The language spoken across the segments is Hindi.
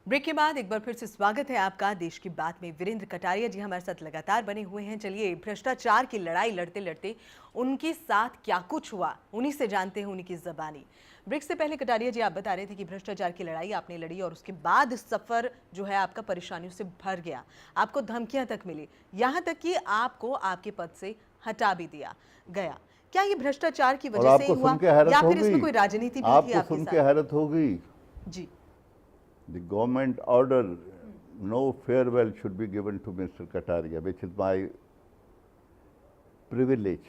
ब्रेक के बाद एक बार फिर से स्वागत है आपका देश की बात में। वीरेंद्र कटारिया जी हमारे साथ लगातार बने हुए हैं। चलिए, भ्रष्टाचार की लड़ाई लड़ते लड़ते उनके साथ क्या कुछ हुआ, उन्हीं से जानते हैं, उन्हीं की ज़बानी। ब्रेक से पहले कटारिया जी आप बता रहे थे कि भ्रष्टाचार की लड़ाई आपने लड़ी और उसके बाद सफर जो है आपका परेशानियों से भर गया, आपको धमकियां तक मिली, यहाँ तक कि आपको आपके पद से हटा भी दिया गया। क्या ये भ्रष्टाचार की और वजह से ही आपको हुआ सुन के हैरत या फिर इसमें होगी, कोई राजनीति भी थी आपको आपके सुन के साथ? हैरत होगी, जी the government order no farewell should be given to Mr. Kataria, which is my privilege.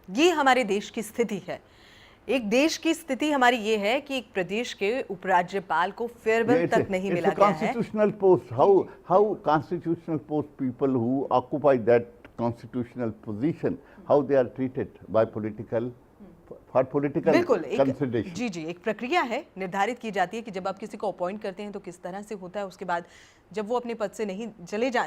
ये हमारे देश की स्थिति है। एक देश की स्थिति हमारी ये है कि एक प्रदेश के उपराज्यपाल को फेयरवेल तक नहीं मिला It's a गया है। constitutional post. How constitutional post people who occupy that constitutional position, how they are treated by political for political बिल्कुल consideration. जी एक प्रक्रिया है, निर्धारित की जाती है कि जब आप किसी को अपॉइंट करते हैं तो किस तरह से होता है, उसके बाद जब वो अपने पद से नहीं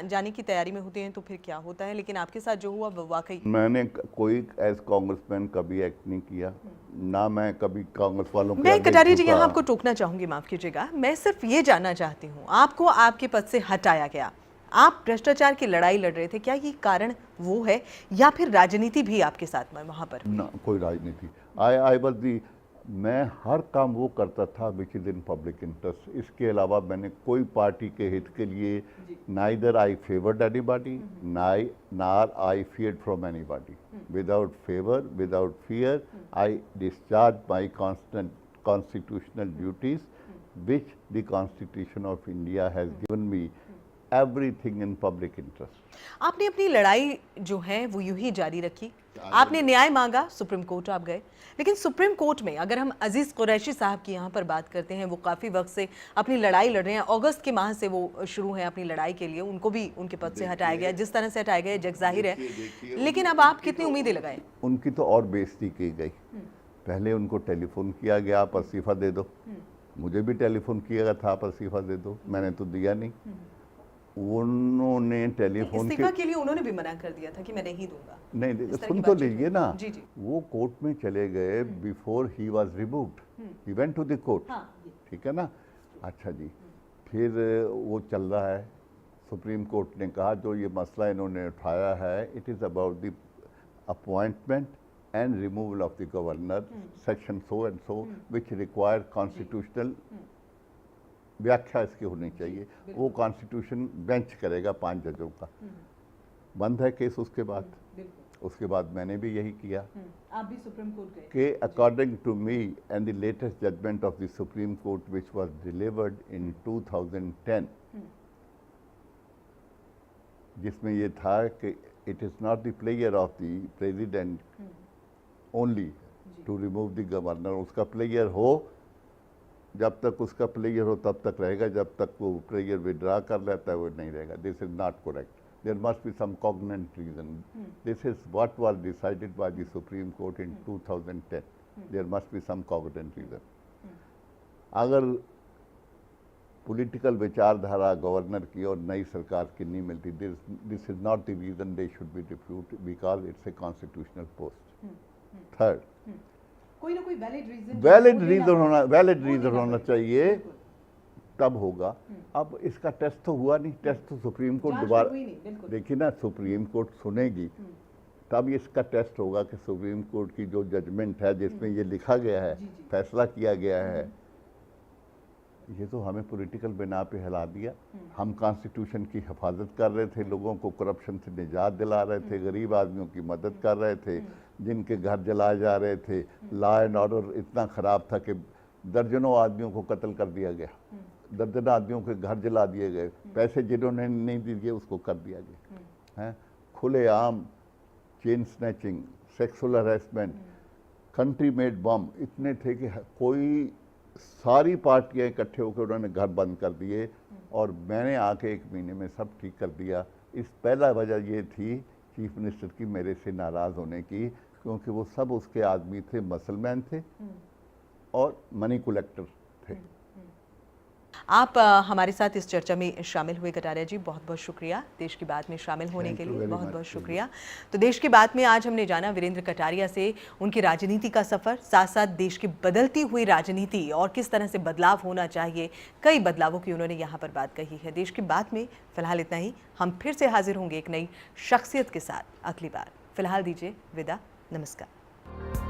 जाने की तैयारी में होते हैं तो फिर क्या होता है। लेकिन आपके साथ जो हुआ वो वाकई मैंने कोई एज कांग्रेसमैन कभी एक्ट नहीं किया, ना मैं कभी कांग्रेस वालों के मैं आगे कटारिया जी झुका। यहाँ आपको टोकना चाहूंगी, माफ कीजिएगा। मैं सिर्फ ये जानना चाहती हूँ, आपको आपके पद से हटाया गया, आप भ्रष्टाचार की लड़ाई लड़ रहे थे, क्या ये कारण वो है या फिर राजनीति भी आपके साथ में वहां पर? ना, कोई राजनीति। आई वाज दी, मैं हर काम वो करता था which is in public interest. इसके अलावा मैंने कोई पार्टी के हित के लिए neither I favoured anybody nor I feared from anybody. Without favour, without fear, I discharge my constitutional duties which the Constitution of India has given me everything in public interest. आपने अपनी लड़ाई जो है वो यूं ही जारी रखी, आपने न्याय मांगा, सुप्रीम कोर्ट आप गए। लेकिन सुप्रीम कोर्ट में अगर हम अजीज कुरैशी साहब की यहाँ पर बात करते हैं, वो काफ़ी वक्त से अपनी लड़ाई लड़ रहे हैं, अगस्त के माह से वो शुरू है अपनी लड़ाई के लिए, उनको भी उनके पद से हटाया गया, जिस तरह से हटाया गया जग जाहिर है। लेकिन अब आप कितनी उम्मीदें लगाए? उनकी तो और बेइज्जती की गई। पहले उनको टेलीफोन किया गया, आप इस्तीफा दे दो। मुझे भी टेलीफोन किया गया था, आप इस्तीफा दे दो, मैंने तो दिया नहीं। उन्होंने टेलीफोन इस्तीफा के लिए उन्होंने भी मना कर दिया था कि मैं नहीं दूंगा। नहीं, सुन तो लीजिए ना। जी जी। वो कोर्ट में चले गए before he was removed, he went to the court. ठीक है ना। अच्छा जी, फिर वो चल रहा है। सुप्रीम कोर्ट ने कहा जो ये मसला इन्होंने उठाया है, it is about the appointment and removal of the governor, section so and so, which require constitutional व्याख्या इसकी होनी चाहिए। वो कॉन्स्टिट्यूशन बेंच करेगा 5 जजों का। बंद है केस। उसके बाद मैंने भी यही किया। आप भी सुप्रीम कोर्ट गए कि according to me and the latest judgment of the Supreme Court which was delivered in 2010, जिसमें ये था कि it is not the player of the president only to remove the governor. उसका प्लेयर हो, जब तक उसका प्लेयर हो तब तक रहेगा, जब तक वो प्लेयर विड्रा कर लेता है वो नहीं रहेगा। This is not correct. There must be some cognizant reason. This is what was decided by the Supreme Court in 2010। There must be some cognizant reason. अगर पॉलिटिकल विचारधारा गवर्नर की और नई सरकार की नहीं मिलती, this is not the reason they should be defeat, because it's a constitutional post. Third, कोई ना कोई वैलिड रीजन होना चाहिए, तब होगा। अब इसका टेस्ट तो हुआ नहीं। टेस्ट तो सुप्रीम कोर्ट दोबारा, देखिए ना, सुप्रीम कोर्ट सुनेगी तब इसका टेस्ट होगा कि सुप्रीम कोर्ट की जो जजमेंट है जिसमें ये लिखा गया है, फैसला किया गया है, ये तो हमें पॉलिटिकल बिना पे हिला दिया। हम कॉन्स्टिट्यूशन की हिफाजत कर रहे थे, लोगों को करप्शन से निजात दिला रहे थे, गरीब आदमियों की मदद कर रहे थे, जिनके घर जलाए जा रहे थे। लॉ एंड ऑर्डर इतना ख़राब था कि दर्जनों आदमियों को कत्ल कर दिया गया, दर्जनों आदमियों के घर जला दिए गए, पैसे जिन्होंने नहीं दिए उसको कर दिया गया है। खुलेआम chain snatching, sexual harassment, country made bomb इतने थे कि कोई सारी पार्टियां इकट्ठे होकर उन्होंने घर बंद कर दिए, और मैंने आके 1 महीने में सब ठीक कर दिया। इस पहला वजह ये थी चीफ मिनिस्टर की मेरे से नाराज़ होने की, क्योंकि वो सब उसके आदमी थे, मसलमैन थे और मनी कलेक्टर थे। आप हमारे साथ इस चर्चा में शामिल हुए कटारिया जी, बहुत बहुत शुक्रिया देश की बात में शामिल होने के लिए, बहुत बहुत शुक्रिया। तो देश की बात में आज हमने जाना वीरेंद्र कटारिया से उनकी राजनीति का सफ़र, साथ साथ देश की बदलती हुई राजनीति और किस तरह से बदलाव होना चाहिए, कई बदलावों की उन्होंने यहाँ पर बात कही है। देश की बात में फिलहाल इतना ही, हम फिर से हाजिर होंगे एक नई शख्सियत के साथ अगली बार। फिलहाल दीजिए विदा, नमस्कार।